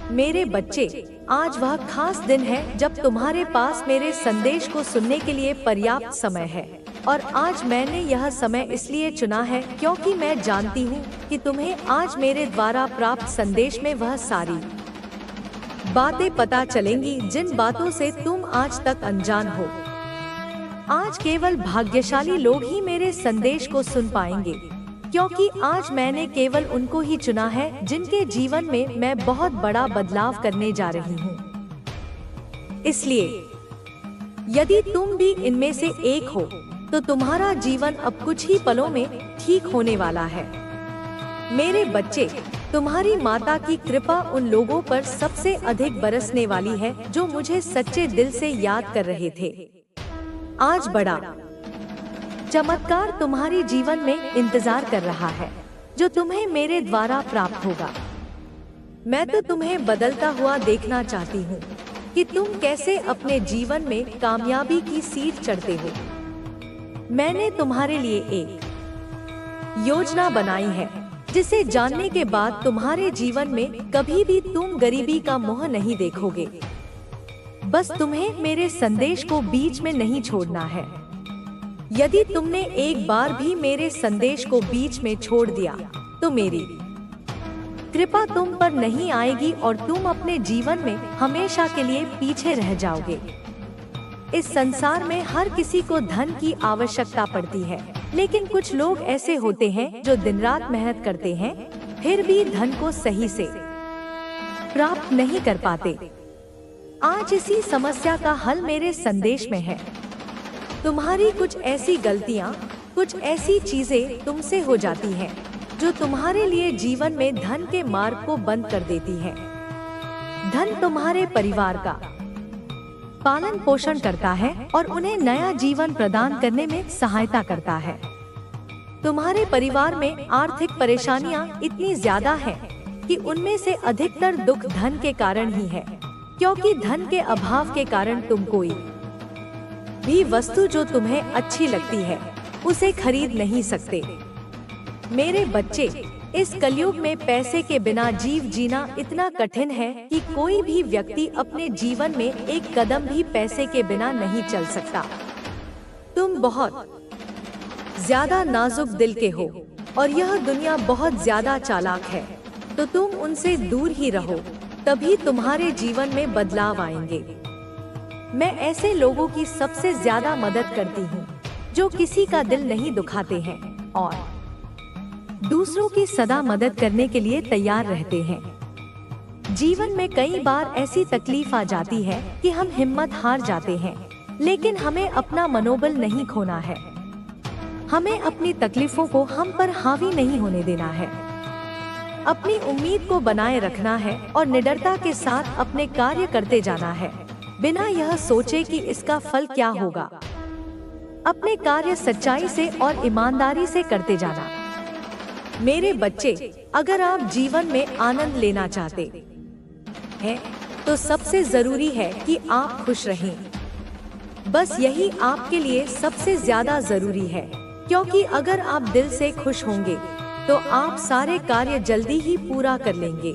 मेरे बच्चे, आज वह खास दिन है जब तुम्हारे पास मेरे संदेश को सुनने के लिए पर्याप्त समय है। और आज मैंने यह समय इसलिए चुना है क्योंकि मैं जानती हूँ कि तुम्हें आज मेरे द्वारा प्राप्त संदेश में वह सारी बातें पता चलेंगी जिन बातों से तुम आज तक अनजान हो। आज केवल भाग्यशाली लोग ही मेरे संदेश को सुन पाएंगे, क्योंकि आज मैंने केवल उनको ही चुना है जिनके जीवन में मैं बहुत बड़ा बदलाव करने जा रही हूँ। इसलिए यदि तुम भी इनमें से एक हो, तो तुम्हारा जीवन अब कुछ ही पलों में ठीक होने वाला है। मेरे बच्चे, तुम्हारी माता की कृपा उन लोगों पर सबसे अधिक बरसने वाली है जो मुझे सच्चे दिल से याद कर रहे थे। आज बड़ा चमत्कार तुम्हारी जीवन में इंतजार कर रहा है, जो तुम्हें मेरे द्वारा प्राप्त होगा। मैं तो तुम्हें बदलता हुआ देखना चाहती हूँ कि तुम कैसे अपने जीवन में कामयाबी की सीढ़ी चढ़ते हो। मैंने तुम्हारे लिए एक योजना बनाई है, जिसे जानने के बाद तुम्हारे जीवन में कभी भी तुम गरीबी का मुंह नहीं देखोगे। बस तुम्हें मेरे संदेश को बीच में नहीं छोड़ना है। यदि तुमने एक बार भी मेरे संदेश को बीच में छोड़ दिया, तो मेरी कृपा तुम पर नहीं आएगी और तुम अपने जीवन में हमेशा के लिए पीछे रह जाओगे। इस संसार में हर किसी को धन की आवश्यकता पड़ती है, लेकिन कुछ लोग ऐसे होते हैं जो दिन रात मेहनत करते हैं, फिर भी धन को सही से प्राप्त नहीं कर पाते। आज इसी समस्या का हल मेरे संदेश में है। तुम्हारी कुछ ऐसी गलतियाँ, कुछ ऐसी चीजें तुमसे हो जाती हैं, जो तुम्हारे लिए जीवन में धन के मार्ग को बंद कर देती हैं। धन तुम्हारे परिवार का पालन पोषण करता है और उन्हें नया जीवन प्रदान करने में सहायता करता है। तुम्हारे परिवार में आर्थिक परेशानियां इतनी ज्यादा हैं कि उनमें से अधिकतर दुख धन के कारण ही है, क्योंकि धन के अभाव के कारण तुम कोई भी वस्तु जो तुम्हें अच्छी लगती है उसे खरीद नहीं सकते। मेरे बच्चे, इस कलयुग में पैसे के बिना जीना इतना कठिन है कि कोई भी व्यक्ति अपने जीवन में एक कदम भी पैसे के बिना नहीं चल सकता। तुम बहुत ज्यादा नाजुक दिल के हो और यह दुनिया बहुत ज्यादा चालाक है, तो तुम उनसे दूर ही रहो, तभी तुम्हारे जीवन में बदलाव आएंगे। मैं ऐसे लोगों की सबसे ज्यादा मदद करती हूँ जो किसी का दिल नहीं दुखाते हैं और दूसरों की सदा मदद करने के लिए तैयार रहते हैं। जीवन में कई बार ऐसी तकलीफ आ जाती है कि हम हिम्मत हार जाते हैं, लेकिन हमें अपना मनोबल नहीं खोना है। हमें अपनी तकलीफों को हम पर हावी नहीं होने देना है। अपनी उम्मीद को बनाए रखना है और निडरता के साथ अपने कार्य करते जाना है, बिना यह सोचे कि इसका फल क्या होगा। अपने कार्य सच्चाई से और ईमानदारी से करते जाना। मेरे बच्चे, अगर आप जीवन में आनंद लेना चाहते हैं, तो सबसे जरूरी है कि आप खुश रहें। बस यही आपके लिए सबसे ज्यादा जरूरी है, क्योंकि अगर आप दिल से खुश होंगे तो आप सारे कार्य जल्दी ही पूरा कर लेंगे।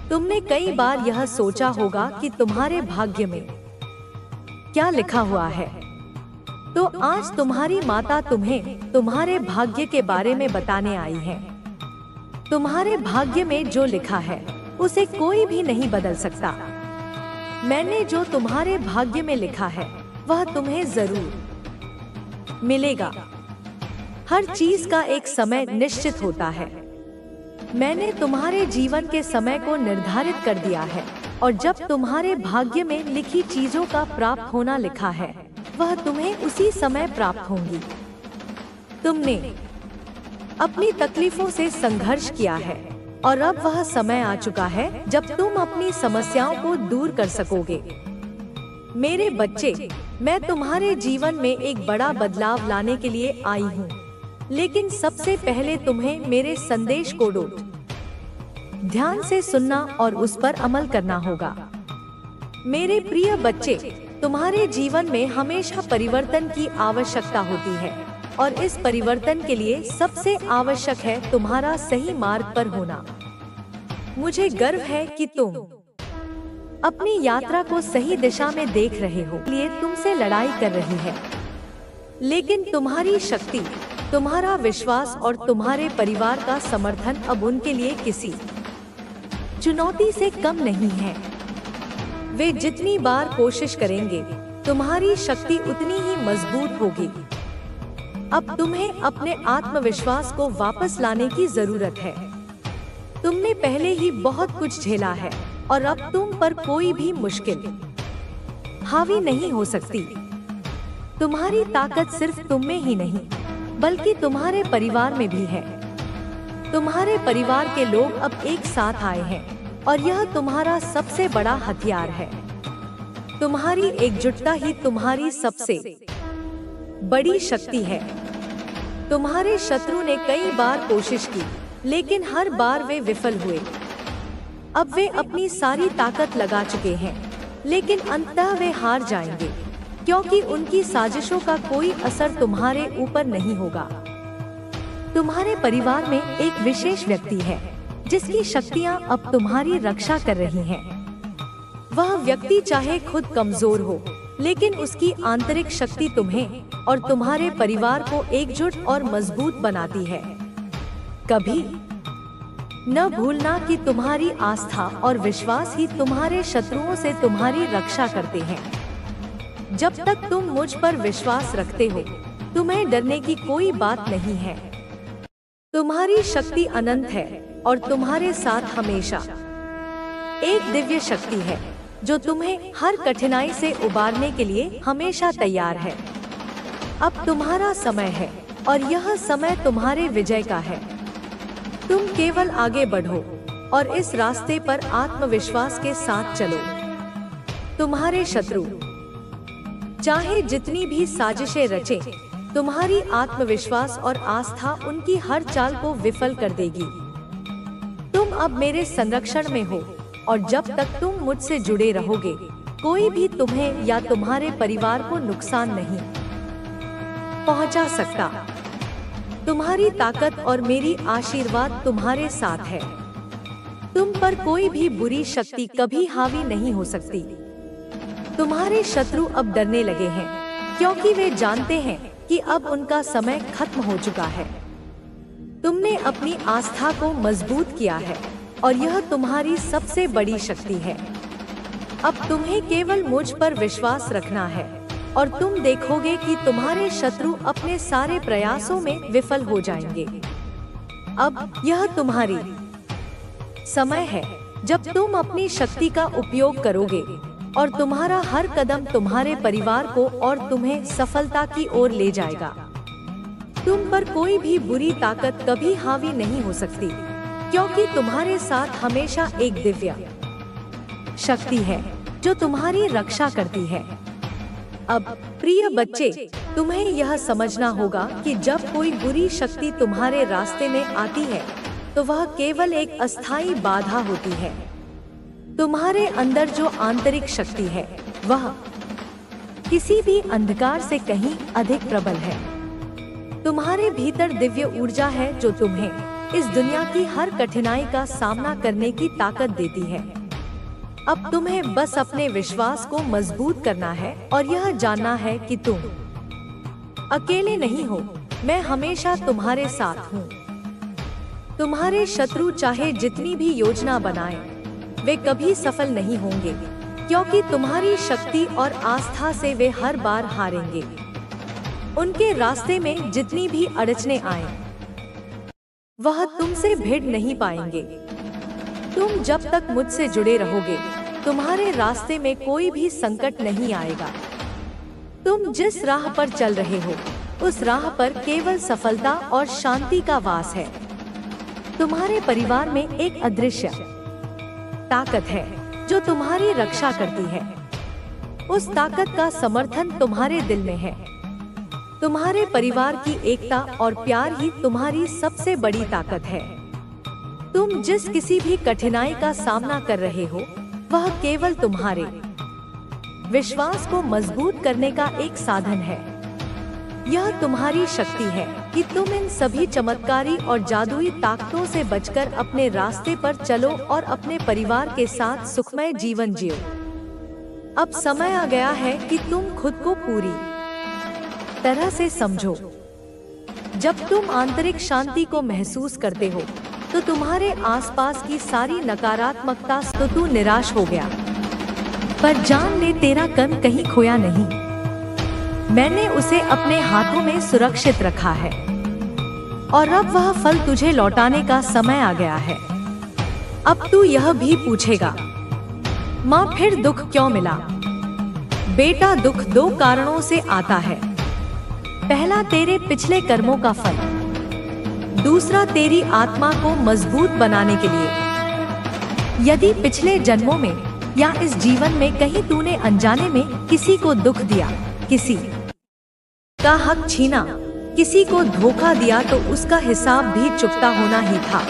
तुमने कई बार यह सोचा होगा कि तुम्हारे भाग्य में क्या लिखा हुआ है, तो आज तुम्हारी माता तुम्हें तुम्हारे भाग्य के बारे में बताने आई है। तुम्हारे भाग्य में जो लिखा है उसे कोई भी नहीं बदल सकता। मैंने जो तुम्हारे भाग्य में लिखा है वह तुम्हें जरूर मिलेगा। हर चीज का एक समय निश्चित होता है। मैंने तुम्हारे जीवन के समय को निर्धारित कर दिया है, और जब तुम्हारे भाग्य में लिखी चीजों का प्राप्त होना लिखा है, वह तुम्हें उसी समय प्राप्त होंगी। तुमने अपनी तकलीफों से संघर्ष किया है और अब वह समय आ चुका है जब तुम अपनी समस्याओं को दूर कर सकोगे। मेरे बच्चे, मैं तुम्हारे जीवन में एक बड़ा बदलाव लाने के लिए आई हूँ, लेकिन सबसे पहले तुम्हें मेरे संदेश को ध्यान से सुनना और उस पर अमल करना होगा। मेरे प्रिय बच्चे, तुम्हारे जीवन में हमेशा परिवर्तन की आवश्यकता होती है, और इस परिवर्तन के लिए सबसे आवश्यक है तुम्हारा सही मार्ग पर होना। मुझे गर्व है कि तुम अपनी यात्रा को सही दिशा में देख रहे हो, लिए तुमसे लड़ाई कर रही है। लेकिन तुम्हारी शक्ति, तुम्हारा विश्वास और तुम्हारे परिवार का समर्थन अब उनके लिए किसी चुनौती से कम नहीं है। वे जितनी बार कोशिश करेंगे, तुम्हारी शक्ति उतनी ही मजबूत होगी। अब तुम्हें अपने आत्मविश्वास को वापस लाने की जरूरत है। तुमने पहले ही बहुत कुछ झेला है और अब तुम पर कोई भी मुश्किल हावी नहीं हो सकती। तुम्हारी ताकत सिर्फ तुम में ही नहीं, बल्कि तुम्हारे परिवार में भी है। तुम्हारे परिवार के लोग अब एक साथ आए हैं और यह तुम्हारा सबसे बड़ा हथियार है। तुम्हारी एकजुटता ही तुम्हारी सबसे बड़ी शक्ति है। तुम्हारे शत्रु ने कई बार कोशिश की, लेकिन हर बार वे विफल हुए। अब वे अपनी सारी ताकत लगा चुके हैं, लेकिन अंततः वे हार जाएंगे, क्योंकि उनकी साजिशों का कोई असर तुम्हारे ऊपर नहीं होगा। तुम्हारे परिवार में एक विशेष व्यक्ति है जिसकी शक्तियां अब तुम्हारी रक्षा कर रही हैं। वह व्यक्ति चाहे खुद कमजोर हो, लेकिन उसकी आंतरिक शक्ति तुम्हें और तुम्हारे परिवार को एकजुट और मजबूत बनाती है। कभी न भूलना कि तुम्हारी आस्था और विश्वास ही तुम्हारे शत्रुओं से तुम्हारी रक्षा करते हैं। जब तक तुम मुझ पर विश्वास रखते हो, तुम्हें डरने की कोई बात नहीं है। तुम्हारी शक्ति अनंत है और तुम्हारे साथ हमेशा एक दिव्य शक्ति है जो तुम्हें हर कठिनाई से उबारने के लिए हमेशा तैयार है। अब तुम्हारा समय है और यह समय तुम्हारे विजय का है। तुम केवल आगे बढ़ो और इस रास्ते पर आत्मविश्वास के साथ चलो। तुम्हारे शत्रु चाहे जितनी भी साजिशें रचें, तुम्हारी आत्मविश्वास और आस्था उनकी हर चाल को विफल कर देगी। तुम अब मेरे संरक्षण में हो और जब तक तुम मुझसे जुड़े रहोगे, कोई भी तुम्हें या तुम्हारे परिवार को नुकसान नहीं पहुंचा सकता। तुम्हारी ताकत और मेरी आशीर्वाद तुम्हारे साथ है। तुम पर कोई भी बुरी शक्ति कभी हावी नहीं हो सकती। तुम्हारे शत्रु अब डरने लगे हैं, क्योंकि वे जानते हैं कि अब उनका समय खत्म हो चुका है। तुमने अपनी आस्था को मजबूत किया है और यह तुम्हारी सबसे बड़ी शक्ति है। अब तुम्हें केवल मुझ पर विश्वास रखना है और तुम देखोगे कि तुम्हारे शत्रु अपने सारे प्रयासों में विफल हो जाएंगे। अब यह तुम्हारी समय है जब तुम अपनी शक्ति का उपयोग करोगे और तुम्हारा हर कदम तुम्हारे परिवार को और तुम्हें सफलता की ओर ले जाएगा। तुम पर कोई भी बुरी ताकत कभी हावी नहीं हो सकती, क्योंकि तुम्हारे साथ हमेशा एक दिव्य शक्ति है जो तुम्हारी रक्षा करती है। अब प्रिय बच्चे, तुम्हें यह समझना होगा कि जब कोई बुरी शक्ति तुम्हारे रास्ते में आती है, तो वह केवल एक अस्थायी बाधा होती है। तुम्हारे अंदर जो आंतरिक शक्ति है, वह किसी भी अंधकार से कहीं अधिक प्रबल है। तुम्हारे भीतर दिव्य ऊर्जा है जो तुम्हें इस दुनिया की हर कठिनाई का सामना करने की ताकत देती है। अब तुम्हें बस अपने विश्वास को मजबूत करना है और यह जानना है कि तुम अकेले नहीं हो। मैं हमेशा तुम्हारे साथ हूँ। तुम्हारे शत्रु चाहे जितनी भी योजना बनाएं, वे कभी सफल नहीं होंगे, क्योंकि तुम्हारी शक्ति और आस्था से वे हर बार हारेंगे। उनके रास्ते में जितनी भी अड़चने आए, वह तुमसे भिड़ नहीं पाएंगे। तुम जब तक मुझसे जुड़े रहोगे, तुम्हारे रास्ते में कोई भी संकट नहीं आएगा। तुम जिस राह पर चल रहे हो, उस राह पर केवल सफलता और शांति का वास है। तुम्हारे परिवार में एक अदृश्य ताकत है जो तुम्हारी रक्षा करती है। उस ताकत का समर्थन तुम्हारे दिल में है। तुम्हारे परिवार की एकता और प्यार ही तुम्हारी सबसे बड़ी ताकत है। तुम जिस किसी भी कठिनाई का सामना कर रहे हो, वह केवल तुम्हारे विश्वास को मजबूत करने का एक साधन है। यह तुम्हारी शक्ति है कि तुम इन सभी चमत्कारी और जादुई ताकतों से बचकर अपने रास्ते पर चलो और अपने परिवार के साथ सुखमय जीवन जियो। अब समय आ गया है कि तुम खुद को पूरी तरह से समझो। जब तुम आंतरिक शांति को महसूस करते हो तो तुम्हारे आसपास की सारी नकारात्मकता तो तू निराश हो गया। पर जान ले, तेरा कर्म कहीं खोया नहीं। मैंने उसे अपने हाथों में सुरक्षित रखा है और अब वह फल तुझे लौटाने का समय आ गया है। अब तू यह भी पूछेगा, माँ फिर दुख क्यों मिला? बेटा, दुख दो कारणों से आता है। पहला, तेरे पिछले कर्मों का फल। दूसरा, तेरी आत्मा को मजबूत बनाने के लिए। यदि पिछले जन्मों में या इस जीवन में कहीं तूने अनजाने में किसी को दुख दिया, किसी का हक छीना, किसी को धोखा दिया, तो उसका हिसाब भी चुकता होना ही था।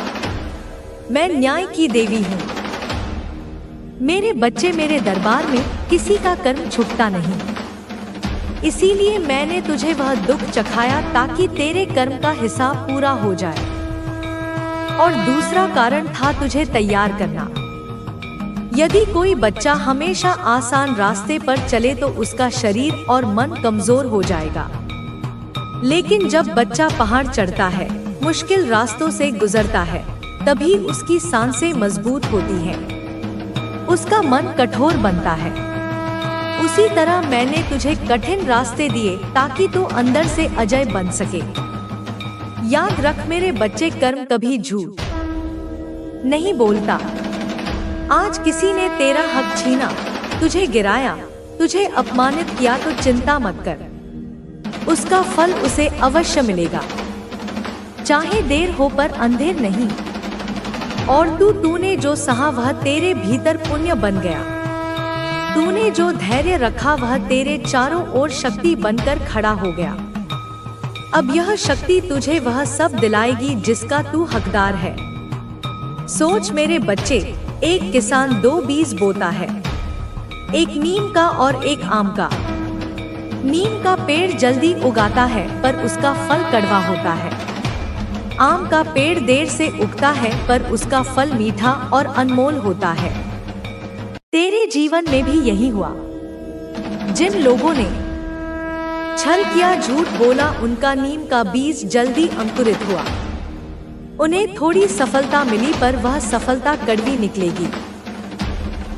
मैं न्याय की देवी हूँ। मेरे बच्चे, मेरे दरबार में किसी का कर्म छुपता नहीं। इसीलिए मैंने तुझे वह दुख चखाया ताकि तेरे कर्म का हिसाब पूरा हो जाए। और दूसरा कारण था तुझे तैयार करना। यदि कोई बच्चा हमेशा आसान रास्ते पर चले तो उसका शरीर और मन कमजोर हो जाएगा। लेकिन जब बच्चा पहाड़ चढ़ता है, मुश्किल रास्तों से गुजरता है, तभी उसकी सांसें मजबूत होती हैं, उसका मन कठोर बनता है। उसी तरह मैंने तुझे कठिन रास्ते दिए ताकि तू अंदर से अजय बन सके। याद रख मेरे बच्चे, कर्म कभी झूठ नहीं बोलता। आज किसी ने तेरा हक छीना, तुझे गिराया, तुझे अपमानित किया तो चिंता मत कर, उसका फल उसे अवश्य मिलेगा। चाहे देर हो पर अंधेर नहीं। और तूने जो सहा वह तेरे भीतर पुण्य बन गया। तूने जो धैर्य रखा वह तेरे चारों ओर शक्ति बनकर खड़ा हो गया। अब यह शक्ति तुझे वह सब दिलाएगी जिसका तू हकदार है। सोच मेरे बच्चे, एक किसान दो बीज बोता है, एक नीम का और एक आम का। नीम का पेड़ जल्दी उगाता है पर उसका फल कड़वा होता है। आम का पेड़ देर से उगता है पर उसका फल मीठा और अनमोल होता है। तेरे जीवन में भी यही हुआ। जिन लोगों ने छल किया, झूठ बोला, उनका नीम का बीज जल्दी अंकुरित हुआ। उन्हें थोड़ी सफलता मिली पर वह सफलता कड़वी निकलेगी।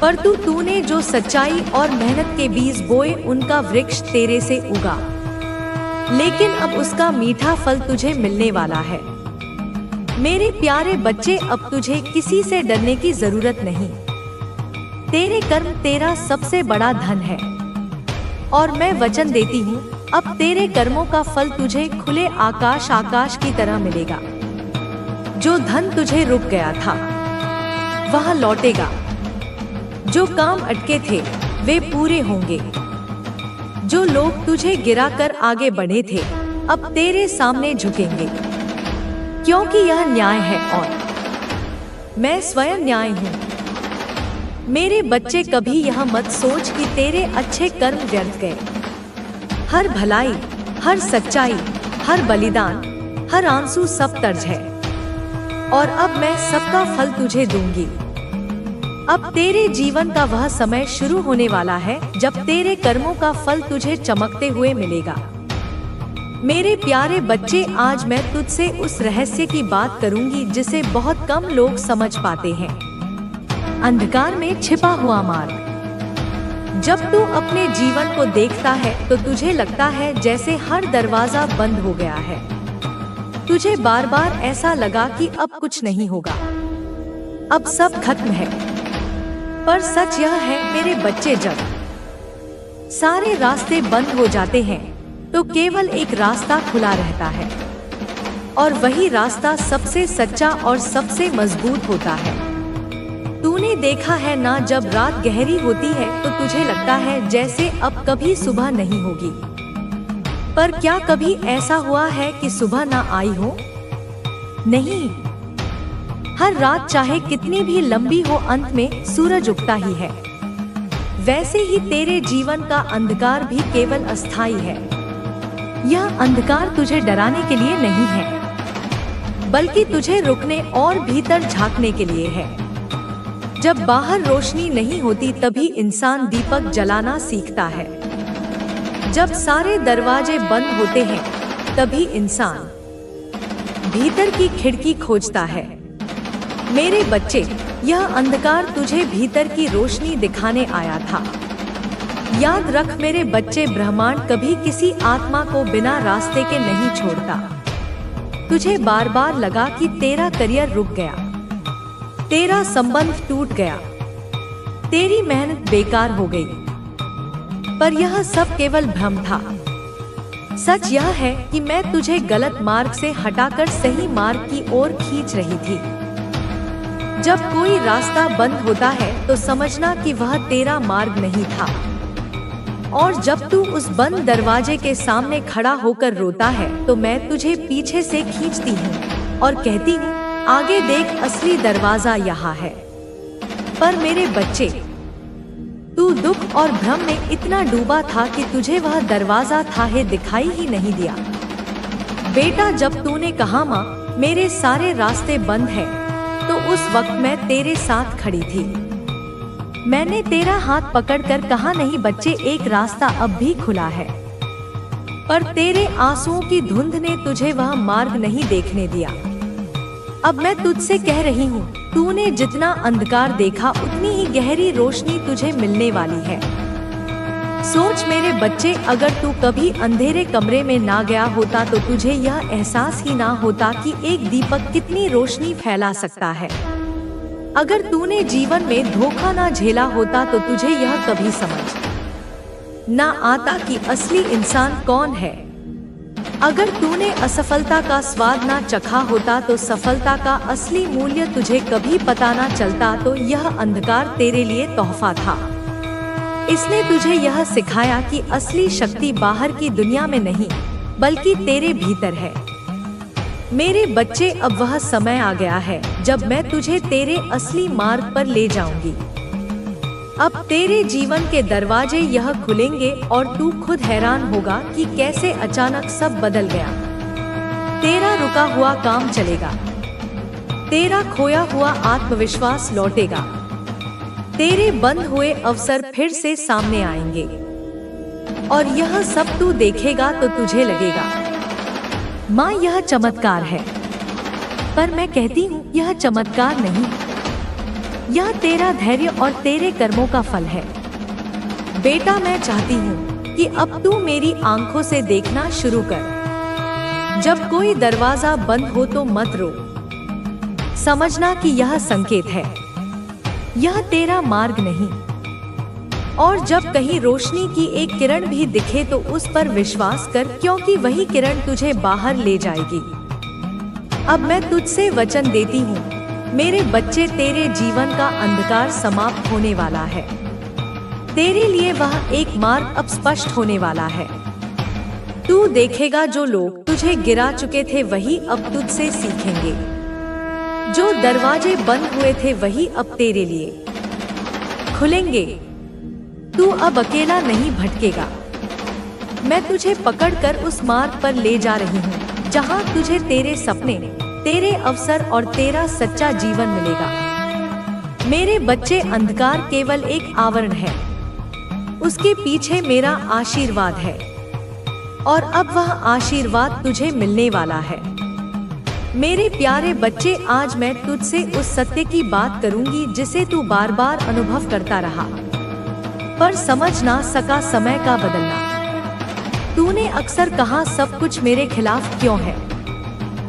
पर तूने जो सच्चाई और मेहनत के बीज बोए, उनका वृक्ष तेरे से उगा। लेकिन अब उसका मीठा फल तुझे मिलने वाला है। मेरे प्यारे बच्चे, अब तुझे किसी से डरने की जरूरत नहीं। तेरे कर्म तेरा सबसे बड़ा धन है और मैं वचन देती हूँ, अब तेरे कर्मों का फल तुझे खुले आकाश की तरह मिलेगा। जो धन तुझे रुक गया था वह लौटेगा। जो काम अटके थे वे पूरे होंगे। जो लोग तुझे गिराकर आगे बढ़े थे अब तेरे सामने झुकेंगे, क्योंकि यह न्याय है और मैं स्वयं न्याय हूँ। मेरे बच्चे, कभी यह मत सोच कि तेरे अच्छे कर्म व्यर्थ गए। हर भलाई, हर सच्चाई, हर बलिदान, हर आंसू सब तर्ज है और अब मैं सबका फल तुझे दूंगी। अब तेरे जीवन का वह समय शुरू होने वाला है जब तेरे कर्मों का फल तुझे चमकते हुए मिलेगा। मेरे प्यारे बच्चे, आज मैं तुझसे उस रहस्य की बात करूंगी जिसे बहुत कम लोग समझ पाते हैं। अंधकार में छिपा हुआ मार्ग। जब तू अपने जीवन को देखता है तो तुझे लगता है जैसे हर दरवाजा बंद हो गया है। तुझे बार बार ऐसा लगा कि अब कुछ नहीं होगा, अब सब खत्म है। पर सच यह है मेरे बच्चे, जब सारे रास्ते बंद हो जाते हैं तो केवल एक रास्ता खुला रहता है और वही रास्ता सबसे सच्चा और सबसे मजबूत होता है। तूने देखा है ना, जब रात गहरी होती है तो तुझे लगता है जैसे अब कभी सुबह नहीं होगी। पर क्या कभी ऐसा हुआ है कि सुबह ना आई हो? नहीं, हर रात चाहे कितनी भी लंबी हो, अंत में सूरज उगता ही है। वैसे ही तेरे जीवन का अंधकार भी केवल अस्थायी है। यह अंधकार तुझे डराने के लिए नहीं है, बल्कि तुझे रुकने और भीतर झांकने के लिए है। जब बाहर रोशनी नहीं होती तभी इंसान दीपक जलाना सीखता है। जब सारे दरवाजे बंद होते हैं तभी इंसान भीतर की खिड़की खोजता है। मेरे बच्चे, यह अंधकार तुझे भीतर की रोशनी दिखाने आया था। याद रख मेरे बच्चे, ब्रह्मांड कभी किसी आत्मा को बिना रास्ते के नहीं छोड़ता। तुझे बार बार लगा कि तेरा करियर रुक गया, तेरा संबंध टूट गया, तेरी मेहनत बेकार हो गई, पर यह सब केवल भ्रम था। सच यह है कि मैं तुझे गलत मार्ग से हटाकर सही मार्ग की ओर खींच रही थी। जब कोई रास्ता बंद होता है तो समझना कि वह तेरा मार्ग नहीं था, और जब तू उस बंद दरवाजे के सामने खड़ा होकर रोता है तो मैं तुझे पीछे से खींचती हूँ और कहती हूँ, आगे देख, असली दरवाजा यहाँ है। पर मेरे बच्चे, तू दुख और भ्रम में इतना डूबा था कि तुझे वह दरवाजा थाहे दिखाई ही नहीं दिया। बेटा, जब तूने कहा माँ मेरे सारे रास्ते बंद हैं, तो उस वक्त मैं तेरे साथ खड़ी थी। मैंने तेरा हाथ पकड़कर कहा, नहीं बच्चे, एक रास्ता अब भी खुला है। पर तेरे आंसुओं की धुंध ने तुझे वह मार्ग नहीं देखने दिया। अब मैं तुझसे कह रही हूँ, तूने जितना अंधकार देखा उतनी ही गहरी रोशनी तुझे मिलने वाली है। सोच मेरे बच्चे, अगर तू कभी अंधेरे कमरे में ना गया होता तो तुझे यह एहसास ही ना होता कि एक दीपक कितनी रोशनी फैला सकता है। अगर तूने जीवन में धोखा ना झेला होता तो तुझे यह कभी समझ ना आता कि असली इंसान कौन है। अगर तूने असफलता का स्वाद ना चखा होता तो सफलता का असली मूल्य तुझे कभी पता ना चलता। तो यह अंधकार तेरे लिए तोहफा था। इसने तुझे यह सिखाया कि असली शक्ति बाहर की दुनिया में नहीं, बल्कि तेरे भीतर है। मेरे बच्चे, अब वह समय आ गया है जब मैं तुझे तेरे असली मार्ग पर ले जाऊंगी। अब तेरे जीवन के दरवाजे यह खुलेंगे और तू खुद हैरान होगा कि कैसे अचानक सब बदल गया। तेरा रुका हुआ काम चलेगा, तेरा खोया हुआ आत्मविश्वास लौटेगा, तेरे बंद हुए अवसर फिर से सामने आएंगे, और यह सब तू देखेगा तो तुझे लगेगा, माँ यह चमत्कार है। पर मैं कहती हूँ, यह चमत्कार नहीं, यह तेरा धैर्य और तेरे कर्मों का फल है। बेटा, मैं चाहती हूँ कि अब तू मेरी आंखों से देखना शुरू कर। जब कोई दरवाजा बंद हो तो मत रो, समझना कि यह संकेत है, यह तेरा मार्ग नहीं। और जब कहीं रोशनी की एक किरण भी दिखे तो उस पर विश्वास कर, क्योंकि वही किरण तुझे बाहर ले जाएगी। अब मैं तुझसे वचन देती हूँ मेरे बच्चे, तेरे जीवन का अंधकार समाप्त होने वाला है। तेरे लिए वह एक मार्ग अब स्पष्ट होने वाला है। तू देखेगा, जो लोग तुझे गिरा चुके थे वही अब तुझसे सीखेंगे। जो दरवाजे बंद हुए थे वही अब तेरे लिए खुलेंगे। तू अब अकेला नहीं भटकेगा। मैं तुझे पकड़कर उस मार्ग पर ले जा रही हूँ जहाँ तुझे तेरे सपने, तेरे अवसर और तेरा सच्चा जीवन मिलेगा। मेरे बच्चे, अंधकार केवल एक आवरण है, उसके पीछे मेरा आशीर्वाद है, और अब वह आशीर्वाद तुझे मिलने वाला है। मेरे प्यारे बच्चे, आज मैं तुझसे उस सत्य की बात करूंगी जिसे तू बार बार अनुभव करता रहा पर समझ ना सका, समय का बदलना। तूने अक्सर कहा, सब कुछ मेरे खिलाफ क्यों है,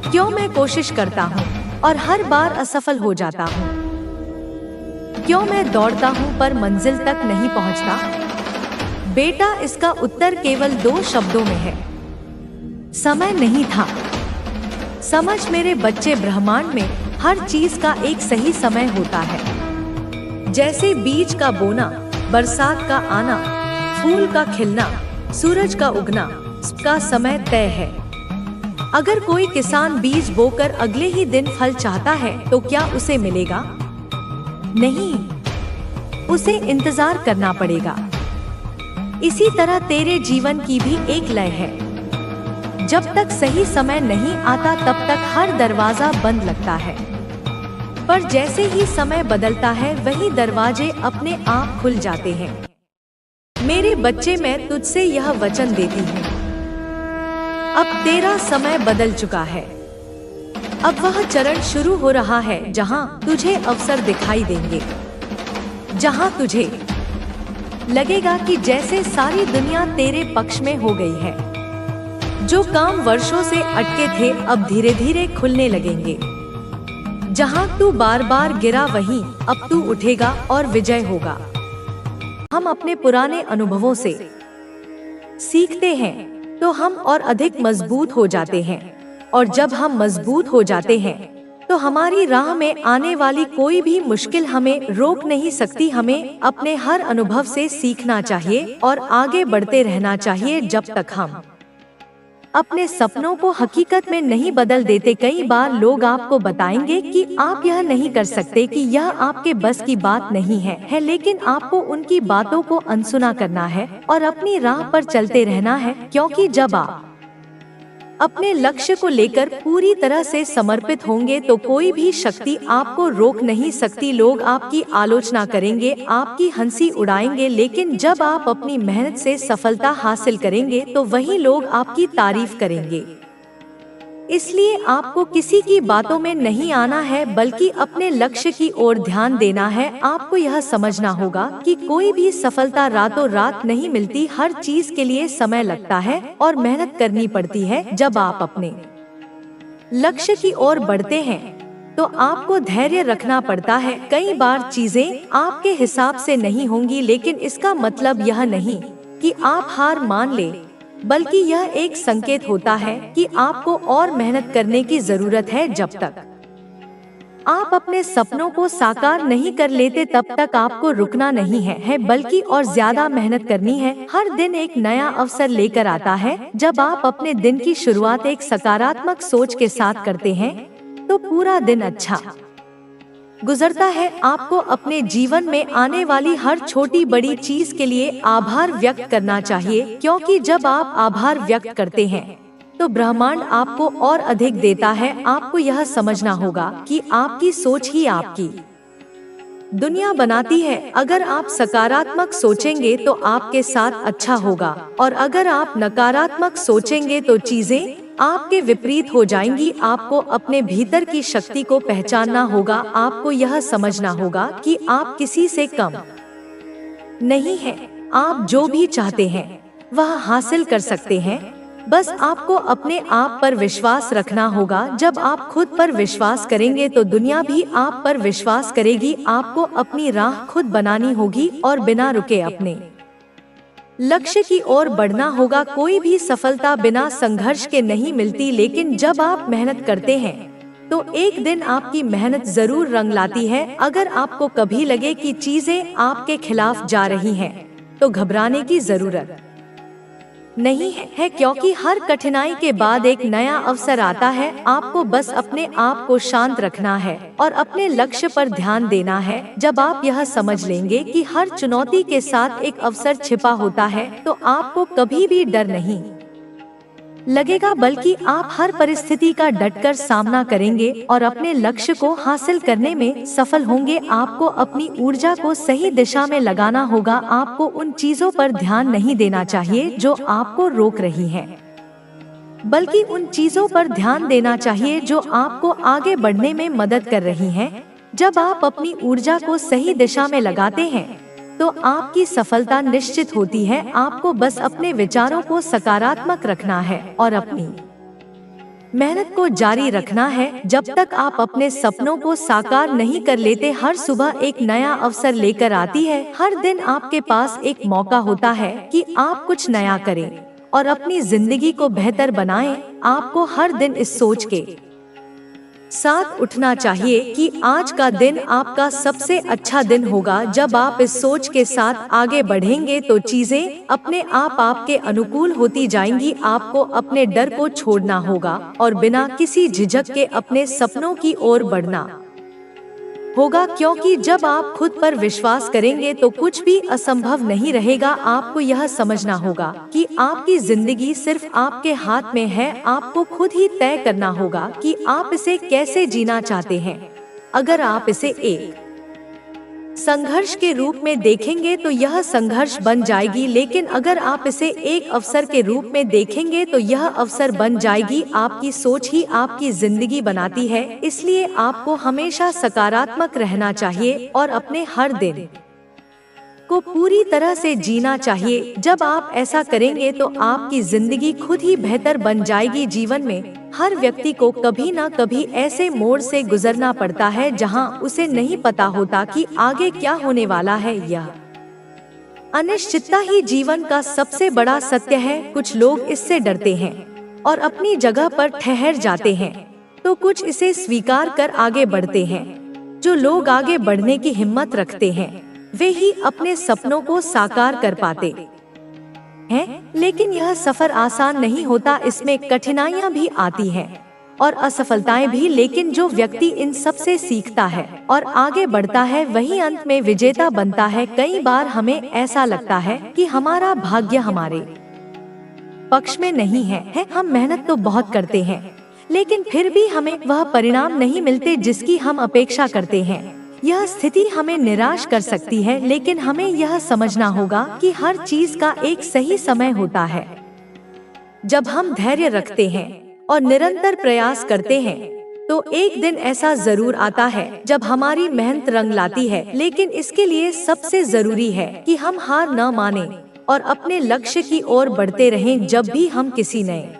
क्यों मैं कोशिश करता हूँ और हर बार असफल हो जाता हूँ, क्यों मैं दौड़ता हूँ पर मंजिल तक नहीं पहुँचता। बेटा, इसका उत्तर केवल 2 शब्दों में है, समय नहीं था। समझ मेरे बच्चे, ब्रह्मांड में हर चीज का एक सही समय होता है। जैसे बीज का बोना, बरसात का आना, फूल का खिलना, सूरज का उगना, का समय तय है। अगर कोई किसान बीज बोकर अगले ही दिन फल चाहता है तो क्या उसे मिलेगा? नहीं, उसे इंतजार करना पड़ेगा। इसी तरह तेरे जीवन की भी एक लय है। जब तक सही समय नहीं आता तब तक हर दरवाजा बंद लगता है, पर जैसे ही समय बदलता है वही दरवाजे अपने आप खुल जाते हैं। मेरे बच्चे, मैं तुझसे यह वचन देती हूँ, अब तेरा समय बदल चुका है। अब वह चरण शुरू हो रहा है जहाँ तुझे अवसर दिखाई देंगे, जहाँ तुझे लगेगा कि जैसे सारी दुनिया तेरे पक्ष में हो गई है। जो काम वर्षों से अटके थे अब धीरे धीरे खुलने लगेंगे। जहाँ तू बार बार गिरा वहीं अब तू उठेगा और विजय होगा। हम अपने पुराने अनुभवों से सीखते हैं तो हम और अधिक मजबूत हो जाते हैं, और जब हम मजबूत हो जाते हैं तो हमारी राह में आने वाली कोई भी मुश्किल हमें रोक नहीं सकती। हमें अपने हर अनुभव से सीखना चाहिए और आगे बढ़ते रहना चाहिए जब तक हम अपने सपनों को हकीकत में नहीं बदल देते। कई बार लोग आपको बताएंगे कि आप यह नहीं कर सकते, कि यह आपके बस की बात नहीं है, लेकिन आपको उनकी बातों को अनसुना करना है और अपनी राह पर चलते रहना है, क्योंकि जब आप अपने लक्ष्य को लेकर पूरी तरह से समर्पित होंगे तो कोई भी शक्ति आपको रोक नहीं सकती। लोग आपकी आलोचना करेंगे, आपकी हंसी उड़ाएंगे, लेकिन जब आप अपनी मेहनत से सफलता हासिल करेंगे तो वही लोग आपकी तारीफ करेंगे। इसलिए आपको किसी की बातों में नहीं आना है, बल्कि अपने लक्ष्य की ओर ध्यान देना है। आपको यह समझना होगा कि कोई भी सफलता रातों रात नहीं मिलती, हर चीज के लिए समय लगता है और मेहनत करनी पड़ती है। जब आप अपने लक्ष्य की ओर बढ़ते हैं तो आपको धैर्य रखना पड़ता है। कई बार चीजें आपके हिसाब से नहीं होंगी, लेकिन इसका मतलब यह नहीं कि आप हार मान ले, बल्कि यह एक संकेत होता है कि आपको और मेहनत करने की जरूरत है। जब तक आप अपने सपनों को साकार नहीं कर लेते तब तक आपको रुकना नहीं है, बल्कि और ज्यादा मेहनत करनी है। हर दिन एक नया अवसर लेकर आता है। जब आप अपने दिन की शुरुआत एक सकारात्मक सोच के साथ करते हैं तो पूरा दिन अच्छा गुजरता है। आपको अपने जीवन में आने वाली हर छोटी बड़ी चीज के लिए आभार व्यक्त करना चाहिए, क्योंकि जब आप आभार व्यक्त करते हैं तो ब्रह्मांड आपको और अधिक देता है। आपको यह समझना होगा कि आपकी सोच ही आपकी दुनिया बनाती है। अगर आप सकारात्मक सोचेंगे तो आपके साथ अच्छा होगा, और अगर आप नकारात्मक सोचेंगे तो चीजें आपके विपरीत हो जाएंगी। आपको अपने भीतर की शक्ति को पहचानना होगा। आपको यह समझना होगा कि आप किसी से कम नहीं हैं। आप जो भी चाहते हैं वह हासिल कर सकते हैं। बस आपको अपने आप पर विश्वास रखना होगा। जब आप खुद पर विश्वास करेंगे तो दुनिया भी आप पर विश्वास करेगी। आपको अपनी राह खुद बनानी होगी और बिना रुके अपने लक्ष्य की ओर बढ़ना होगा। कोई भी सफलता बिना संघर्ष के नहीं मिलती, लेकिन जब आप मेहनत करते हैं तो एक दिन आपकी मेहनत जरूर रंग लाती है। अगर आपको कभी लगे कि चीजें आपके खिलाफ जा रही हैं, तो घबराने की जरूरत नहीं है, क्योंकि हर कठिनाई के बाद एक नया अवसर आता है। आपको बस अपने आप को शांत रखना है और अपने लक्ष्य पर ध्यान देना है। जब आप यह समझ लेंगे कि हर चुनौती के साथ एक अवसर छिपा होता है, तो आपको कभी भी डर नहीं लगेगा, बल्कि आप हर परिस्थिति का डटकर सामना करेंगे और अपने लक्ष्य को हासिल करने में सफल होंगे। आपको अपनी ऊर्जा को सही दिशा में लगाना होगा। आपको उन चीजों पर ध्यान नहीं देना चाहिए जो आपको रोक रही हैं, बल्कि उन चीजों पर ध्यान देना चाहिए जो आपको आगे बढ़ने में मदद कर रही हैं। जब आप अपनी ऊर्जा को सही दिशा में लगाते हैं तो आपकी सफलता निश्चित होती है। आपको बस अपने विचारों को सकारात्मक रखना है और अपनी मेहनत को जारी रखना है। जब तक आप अपने सपनों को साकार नहीं कर लेते, हर सुबह एक नया अवसर लेकर आती है। हर दिन आपके पास एक मौका होता है कि आप कुछ नया करें और अपनी जिंदगी को बेहतर बनाएं। आपको हर दिन इस सोच के साथ उठना चाहिए कि आज का दिन आपका सबसे अच्छा दिन होगा। जब आप इस सोच के साथ आगे बढ़ेंगे तो चीजें अपने आप आपके अनुकूल होती जाएंगी। आपको अपने डर को छोड़ना होगा और बिना किसी झिझक के अपने सपनों की ओर बढ़ना होगा, क्योंकि जब आप खुद पर विश्वास करेंगे तो कुछ भी असंभव नहीं रहेगा। आपको यह समझना होगा कि आपकी जिंदगी सिर्फ आपके हाथ में है। आपको खुद ही तय करना होगा कि आप इसे कैसे जीना चाहते हैं। अगर आप इसे एक संघर्ष के रूप में देखेंगे तो यह संघर्ष बन जाएगी, लेकिन अगर आप इसे एक अवसर के रूप में देखेंगे तो यह अवसर बन जाएगी। आपकी सोच ही आपकी जिंदगी बनाती है, इसलिए आपको हमेशा सकारात्मक रहना चाहिए और अपने हर दिन को पूरी तरह से जीना चाहिए। जब आप ऐसा करेंगे तो आपकी जिंदगी खुद ही बेहतर बन जाएगी। जीवन में हर व्यक्ति को कभी ना कभी ऐसे मोड़ से गुजरना पड़ता है जहां उसे नहीं पता होता कि आगे क्या होने वाला है। यह अनिश्चितता ही जीवन का सबसे बड़ा सत्य है। कुछ लोग इससे डरते हैं और अपनी जगह पर ठहर जाते हैं, तो कुछ इसे स्वीकार कर आगे बढ़ते हैं। जो लोग आगे बढ़ने की हिम्मत रखते हैं वे ही अपने सपनों को साकार कर पाते हैं। लेकिन यह सफर आसान नहीं होता, इसमें कठिनाइयां भी आती हैं और असफलताएं भी। लेकिन जो व्यक्ति इन सब से सीखता है और आगे बढ़ता है वही अंत में विजेता बनता है। कई बार हमें ऐसा लगता है कि हमारा भाग्य हमारे पक्ष में नहीं है। हम मेहनत तो बहुत करते हैं, लेकिन फिर भी हमें वह परिणाम नहीं मिलते जिसकी हम अपेक्षा करते हैं। यह स्थिति हमें निराश कर सकती है, लेकिन हमें यह समझना होगा कि हर चीज का एक सही समय होता है। जब हम धैर्य रखते हैं और निरंतर प्रयास करते हैं तो एक दिन ऐसा जरूर आता है जब हमारी मेहनत रंग लाती है। लेकिन इसके लिए सबसे जरूरी है कि हम हार न माने और अपने लक्ष्य की ओर बढ़ते रहें। जब भी हम किसी नए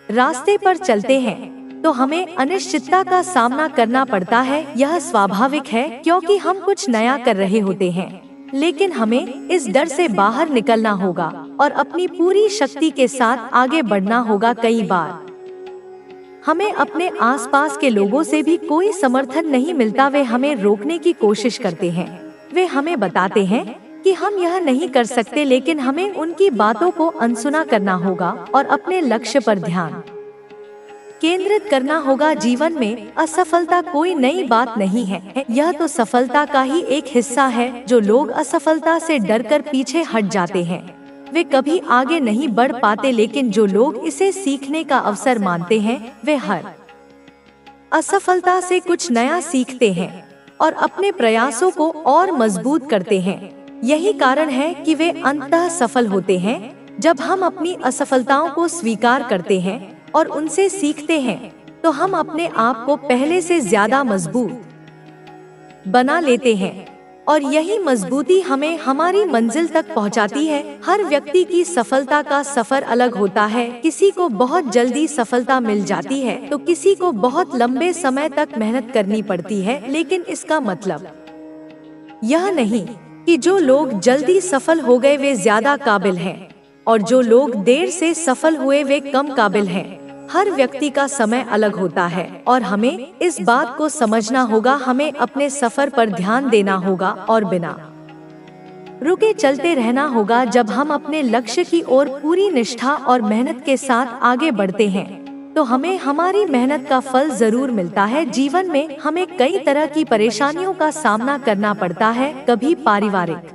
रास्ते पर चलते हैं तो हमें अनिश्चितता का सामना करना पड़ता है। यह स्वाभाविक है, क्योंकि हम कुछ नया कर रहे होते हैं। लेकिन हमें इस डर से बाहर निकलना होगा और अपनी पूरी शक्ति के साथ आगे बढ़ना होगा। कई बार हमें अपने आसपास के लोगों से भी कोई समर्थन नहीं मिलता। वे हमें रोकने की कोशिश करते हैं। वे हमें बताते हैं कि हम यह नहीं कर सकते, लेकिन हमें उनकी बातों को अनसुना करना होगा और अपने लक्ष्य पर ध्यान केंद्रित करना होगा। जीवन में असफलता कोई नई बात नहीं है, यह तो सफलता का ही एक हिस्सा है। जो लोग असफलता से डरकर पीछे हट जाते हैं वे कभी आगे नहीं बढ़ पाते, लेकिन जो लोग इसे सीखने का अवसर मानते हैं वे हर असफलता से कुछ नया सीखते हैं और अपने प्रयासों को और मजबूत करते हैं। यही कारण है कि वे अंततः सफल होते हैं। जब हम अपनी असफलताओं को स्वीकार करते हैं और उनसे सीखते हैं तो हम अपने आप को पहले से ज्यादा मजबूत बना लेते हैं और यही मजबूती हमें हमारी मंजिल तक पहुंचाती है। हर व्यक्ति की सफलता का सफर अलग होता है। किसी को बहुत जल्दी सफलता मिल जाती है तो किसी को बहुत लंबे समय तक मेहनत करनी पड़ती है। लेकिन इसका मतलब यह नहीं कि जो लोग जल्दी सफल हो गए वे ज्यादा काबिल हैं और जो लोग देर से सफल हुए वे कम काबिल हैं। हर व्यक्ति का समय अलग होता है और हमें इस बात को समझना होगा। हमें अपने सफर पर ध्यान देना होगा और बिना रुके चलते रहना होगा। जब हम अपने लक्ष्य की ओर पूरी निष्ठा और मेहनत के साथ आगे बढ़ते हैं तो हमें हमारी मेहनत का फल जरूर मिलता है। जीवन में हमें कई तरह की परेशानियों का सामना करना पड़ता है। कभी पारिवारिक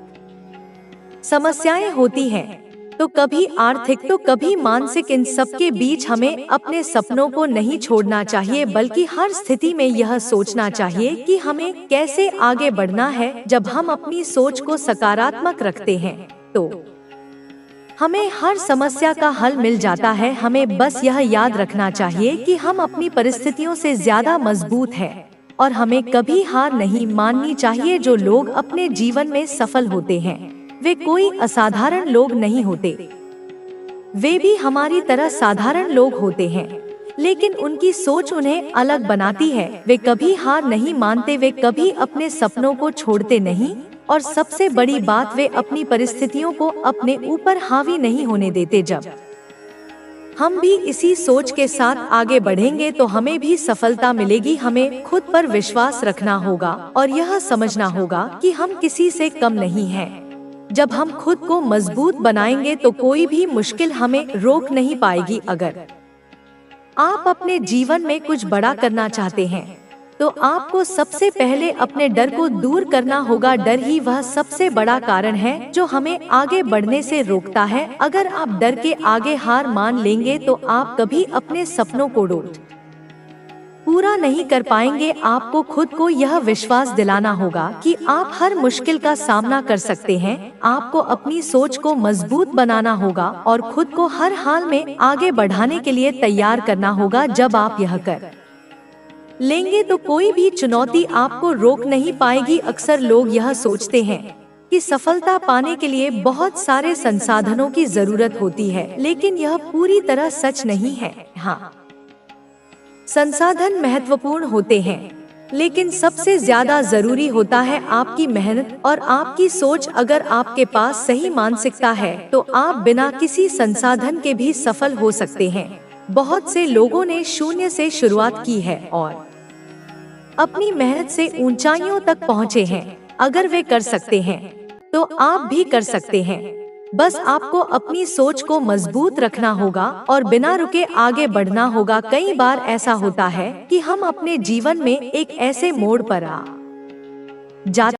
समस्याएं होती हैं, तो कभी आर्थिक, तो कभी मानसिक। इन सब के बीच हमें अपने सपनों को नहीं छोड़ना चाहिए, बल्कि हर स्थिति में यह सोचना चाहिए कि हमें कैसे आगे बढ़ना है। जब हम अपनी सोच को सकारात्मक रखते हैं तो हमें हर समस्या का हल मिल जाता है। हमें बस यह याद रखना चाहिए कि हम अपनी परिस्थितियों से ज्यादा मजबूत हैं और हमें कभी हार नहीं माननी चाहिए। जो लोग अपने जीवन में सफल होते हैं वे कोई असाधारण लोग नहीं होते, वे भी हमारी तरह साधारण लोग होते हैं, लेकिन उनकी सोच उन्हें अलग बनाती है। वे कभी हार नहीं मानते, वे कभी अपने सपनों को छोड़ते नहीं और सबसे बड़ी बात वे अपनी परिस्थितियों को अपने ऊपर हावी नहीं होने देते। जब हम भी इसी सोच के साथ आगे बढ़ेंगे तो हमें भी सफलता मिलेगी। हमें खुद पर विश्वास रखना होगा और यह समझना होगा कि हम किसी से कम नहीं हैं। जब हम खुद को मजबूत बनाएंगे तो कोई भी मुश्किल हमें रोक नहीं पाएगी। अगर आप अपने जीवन में कुछ बड़ा करना चाहते हैं तो आपको सबसे पहले अपने डर को दूर करना होगा। डर ही वह सबसे बड़ा कारण है जो हमें आगे बढ़ने से रोकता है। अगर आप डर के आगे हार मान लेंगे तो आप कभी अपने सपनों को पूरा नहीं कर पाएंगे। आपको खुद को यह विश्वास दिलाना होगा कि आप हर मुश्किल का सामना कर सकते हैं। आपको अपनी सोच को मजबूत बनाना होगा और खुद को हर हाल में आगे बढ़ाने के लिए तैयार करना होगा। जब आप यह कर लेंगे तो कोई भी चुनौती आपको रोक नहीं पाएगी। अक्सर लोग यह सोचते हैं कि सफलता पाने के लिए बहुत सारे संसाधनों की जरूरत होती है, लेकिन यह पूरी तरह सच नहीं है। हाँ, संसाधन महत्वपूर्ण होते हैं, लेकिन सबसे ज्यादा जरूरी होता है आपकी मेहनत और आपकी सोच। अगर आपके पास सही मानसिकता है तो आप बिना किसी संसाधन के भी सफल हो सकते हैं। बहुत से लोगों ने शून्य से शुरुआत की है और अपनी मेहनत से ऊंचाइयों तक पहुँचे हैं। अगर वे कर सकते हैं तो आप भी कर सकते हैं। बस आपको अपनी सोच को मजबूत रखना होगा और बिना रुके आगे बढ़ना होगा। कई बार ऐसा होता है कि हम अपने जीवन में एक ऐसे मोड़ पर आ जाते